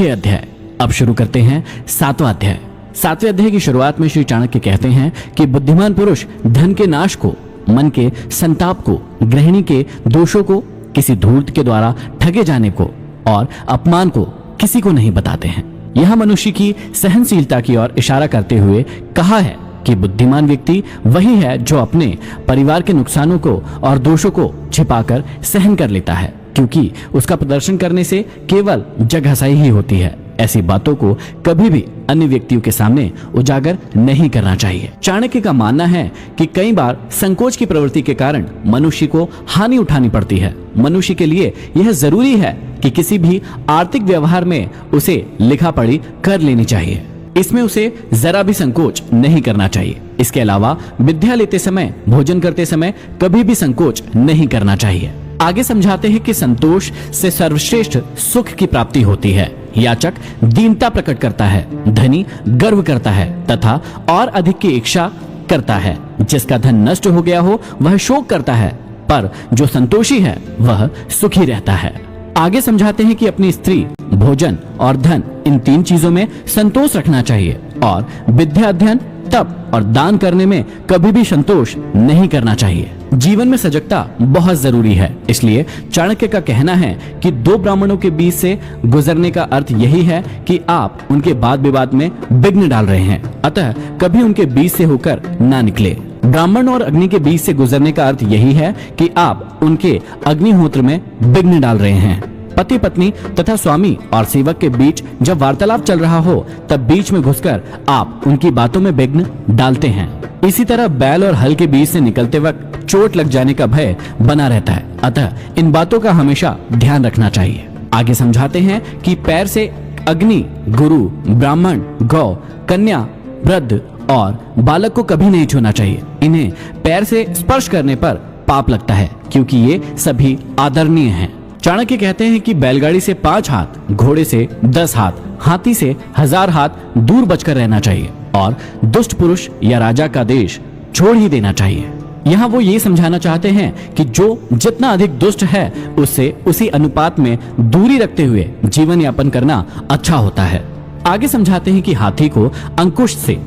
6 अध्याय। अब शुरू करते हैं 7वां अध्याय। 7वें अध्याय की शुरुआत में श्री चाणक्य कहते हैं कि बुद्धिमान पुरुष धन के नाश को, मन के संताप को, गृहिणी के दोषों को, किसी धूर्त के द्वारा ठगे जाने को और अपमान को किसी को नहीं बताते हैं। यह मनुष्य की सहनशीलता की ओर इशारा करते हुए कहा है कि बुद्धिमान व्यक्ति वही है जो अपने परिवार के नुकसानों को और दोषों को छिपाकर सहन कर लेता है, क्योंकि उसका प्रदर्शन करने से केवल जगहसाई ही होती है। ऐसी बातों को कभी भी अन्य व्यक्तियों के सामने उजागर नहीं करना चाहिए। चाणक्य का मानना है कि कई बार संकोच की प्रवृत्ति के कारण मनुष्य को हानि उठानी पड़ती है। मनुष्य के लिए यह जरूरी है कि किसी भी आर्थिक व्यवहार में उसे लिखा पढ़ी कर लेनी चाहिए। इसमें उसे जरा भी संकोच नहीं करना चाहिए। इसके अलावा विद्या लेते समय, भोजन करते समय कभी भी संकोच नहीं करना चाहिए। आगे समझाते हैं कि संतोष से सर्वश्रेष्ठ सुख की प्राप्ति होती है। याचक दीनता प्रकट करता है, धनी गर्व करता है तथा और अधिक की इच्छा करता है। जिसका धन नष्ट हो गया हो वह शोक करता है, पर जो संतोषी है वह सुखी रहता है। आगे समझाते हैं कि अपनी स्त्री, भोजन और धन, इन 3 चीजों में संतोष रखना चाहिए और विद्या, अध्ययन, तप और दान करने में कभी भी संतोष नहीं करना चाहिए। जीवन में सजगता बहुत जरूरी है। इसलिए चाणक्य का कहना है कि 2 ब्राह्मणों के बीच से गुजरने का अर्थ यही है कि आप उनके वाद विवाद में विघ्न डाल रहे हैं, अतः कभी उनके बीच से होकर ना निकले। ब्राह्मण और अग्नि के बीच से गुजरने का अर्थ यही है कि आप उनके अग्निहोत्र में विघ्न डाल रहे हैं। पति पत्नी तथा स्वामी और सेवक के बीच जब वार्तालाप चल रहा हो तब बीच में घुसकर आप उनकी बातों में विघ्न डालते हैं। इसी तरह बैल और हल के बीच से निकलते वक्त चोट लग जाने का भय बना रहता है, अतः इन बातों का हमेशा ध्यान रखना चाहिए। आगे समझाते हैं कि पैर से अग्नि, गुरु, ब्राह्मण, गौ, कन्या, वृद्ध और बालक को कभी नहीं छूना चाहिए। इन्हें पैर से स्पर्श करने पर पाप लगता है, क्योंकि ये सभी आदरणीय हैं। चाणक्य कहते हैं कि बैलगाड़ी से 5 हाथ, घोड़े से 10 हाथ, हाथी से 1000 हाथ दूर बचकर रहना चाहिए और दुष्ट पुरुष या राजा का देश छोड़ ही देना चाहिए। यहाँ वो ये समझाना चाहते हैं कि जो जितना अधिक दुष्ट है उससे उसी अनुपात में दूरी रखते हुए जीवन यापन करना अच्छा होता है। आगे समझाते हैं कि हाथी को अंकुश से,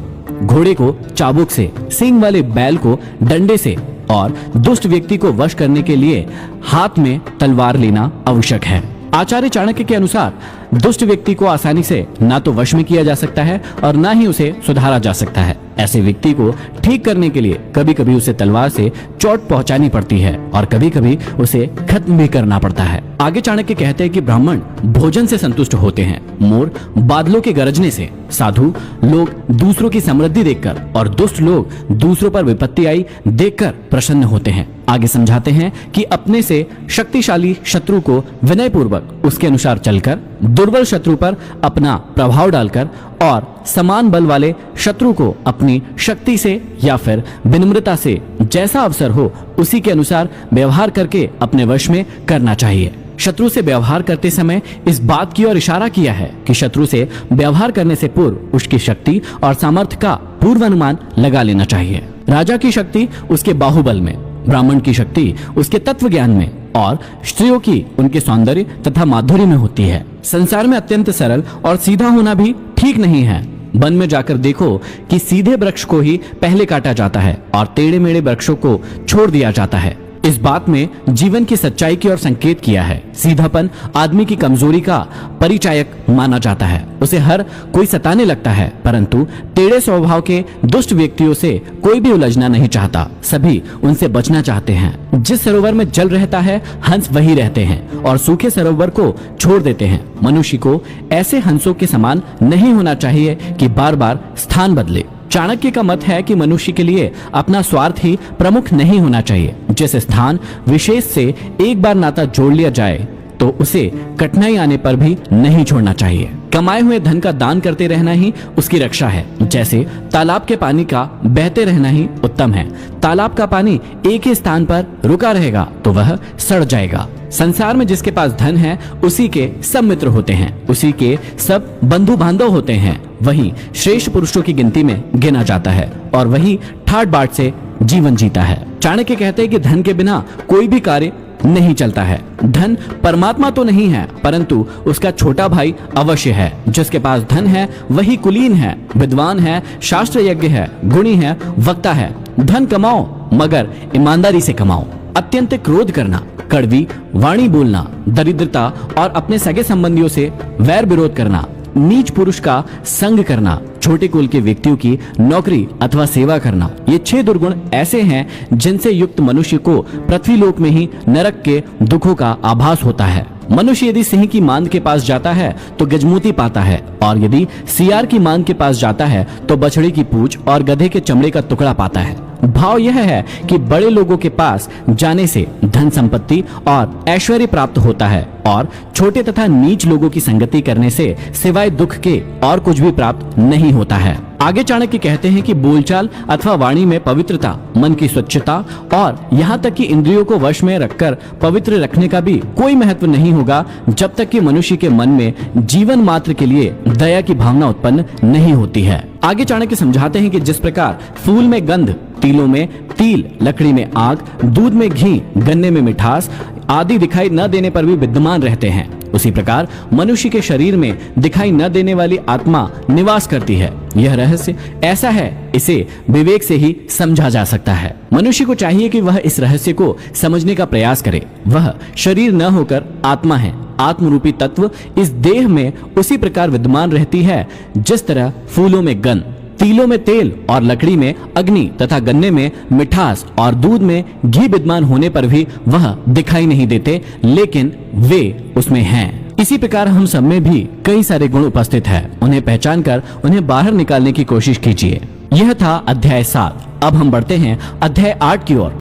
घोड़े को चाबुक से, सींग वाले बैल को डंडे से और दुष्ट व्यक्ति को वश करने के लिए हाथ में तलवार लेना आवश्यक है। आचार्य चाणक्य के अनुसार दुष्ट व्यक्ति को आसानी से ना तो वश में किया जा सकता है और ना ही उसे सुधारा जा सकता है। ऐसे व्यक्ति को ठीक करने के लिए कभी कभी उसे तलवार से चोट पहुंचानी पड़ती है और कभी कभी उसे खत्म भी करना पड़ता है। आगे चाणक्य कहते हैं कि ब्राह्मण भोजन से संतुष्ट होते हैं, मोर बादलों के गरजने से, साधु लोग दूसरों की समृद्धि देखकर और दुष्ट लोग दूसरों पर विपत्ति आई देखकर प्रसन्न होते हैं। आगे समझाते हैं कि अपने से शक्तिशाली शत्रु को विनय पूर्वक उसके अनुसार चलकर, दुर्बल शत्रु पर अपना प्रभाव डालकर और समान बल वाले शत्रु को अपनी शक्ति से या फिर विनम्रता से जैसा अवसर हो उसी के अनुसार व्यवहार करके अपने वश में करना चाहिए। शत्रु से व्यवहार करते समय इस बात की ओर इशारा किया है कि शत्रु से व्यवहार करने से पूर्व उसकी शक्ति और सामर्थ्य का पूर्वानुमान लगा लेना चाहिए। राजा की शक्ति उसके बाहुबल में, ब्राह्मण की शक्ति उसके तत्व ज्ञान में और स्त्रियों की उनके सौंदर्य तथा माधुर्य में होती है। संसार में अत्यंत सरल और सीधा होना भी ठीक नहीं है। वन में जाकर देखो कि सीधे वृक्ष को ही पहले काटा जाता है और टेढ़े मेढ़े वृक्षों को छोड़ दिया जाता है। इस बात में जीवन की सच्चाई की ओर संकेत किया है। सीधापन आदमी की कमजोरी का परिचायक माना जाता है। उसे हर कोई सताने लगता है, परंतु टेढ़े स्वभाव के दुष्ट व्यक्तियों से कोई भी उलझना नहीं चाहता। सभी उनसे बचना चाहते हैं। जिस सरोवर में जल रहता है हंस वही रहते हैं और सूखे सरोवर को छोड़ देते हैं। मनुष्य को ऐसे हंसों के समान नहीं होना चाहिए कि बार बार स्थान बदले। चाणक्य का मत है कि मनुष्य के लिए अपना स्वार्थ ही प्रमुख नहीं होना चाहिए। जिस स्थान विशेष से एक बार नाता जोड़ लिया जाए तो उसे कठिनाई आने पर भी नहीं छोड़ना चाहिए। कमाए हुए धन का दान करते रहना ही उसकी रक्षा है। जैसे तालाब के पानी का बहते रहना ही उत्तम है। तालाब का पानी एक ही स्थान पर रुका रहेगा तो वह सड़ जाएगा। संसार में जिसके पास धन है उसी के सब मित्र होते हैं, उसी के सब बंधु बांधव होते हैं। वही श्रेष्ठ पुरुषों की गिनती में गिना जाता है और वही ठाट बाट से जीवन जीता है। चाणक्य कहते हैं कि धन के बिना कोई भी कार्य नहीं चलता है। धन परमात्मा तो नहीं है, परंतु उसका छोटा भाई अवश्य है। जिसके पास धन है वही कुलीन है, विद्वान है, शास्त्र यज्ञ है, गुणी है, वक्ता है। धन कमाओ मगर ईमानदारी से कमाओ। अत्यंत क्रोध करना, कड़वी वाणी बोलना, दरिद्रता और अपने सगे संबंधियों से वैर विरोध करना, नीच पुरुष का संग करना, छोटे कुल के व्यक्तियों की नौकरी अथवा सेवा करना, ये 6 दुर्गुण ऐसे हैं जिनसे युक्त मनुष्य को पृथ्वीलोक में ही नरक के दुखों का आभास होता है। मनुष्य यदि सिंह की मांद के पास जाता है तो गजमोती पाता है, और यदि सियार की मांद के पास जाता है तो बछड़े की पूंछ और गधे के चमड़े का टुकड़ा पाता है। भाव यह है कि बड़े लोगों के पास जाने से धन संपत्ति और ऐश्वर्य प्राप्त होता है, और छोटे तथा नीच लोगों की संगति करने से सिवाय दुख के और कुछ भी प्राप्त नहीं होता है। आगे चाणक्य कहते हैं कि बोलचाल अथवा वाणी में पवित्रता, मन की स्वच्छता और यहाँ तक कि इंद्रियों को वश में रखकर पवित्र रखने का भी कोई महत्व नहीं होगा जब तक कि मनुष्य के मन में जीवन मात्र के लिए दया की भावना उत्पन्न नहीं होती है। आगे चाणक्य समझाते हैं कि जिस प्रकार फूल में गंध, तिलों में तिल, लकड़ी में आग, दूध में घी, गन्ने में मिठास आदि दिखाई न देने पर भी विद्यमान रहते हैं, उसी प्रकार मनुष्य के शरीर में दिखाई न देने वाली आत्मा निवास करती है। यह रहस्य ऐसा है, इसे विवेक से ही समझा जा सकता है। मनुष्य को चाहिए कि वह इस रहस्य को समझने का प्रयास करे। वह शरीर न होकर आत्मा है। आत्मरूपी तत्व इस देह में उसी प्रकार विद्यमान रहती है जिस तरह फूलों में गंध, तिलों में तेल और लकड़ी में अग्नि तथा गन्ने में मिठास और दूध में घी विद्यमान होने पर भी वह दिखाई नहीं देते, लेकिन वे उसमें हैं। इसी प्रकार हम सब में भी कई सारे गुण उपस्थित है। उन्हें पहचान कर उन्हें बाहर निकालने की कोशिश कीजिए। यह था अध्याय 7। अब हम बढ़ते हैं अध्याय 8 की ओर।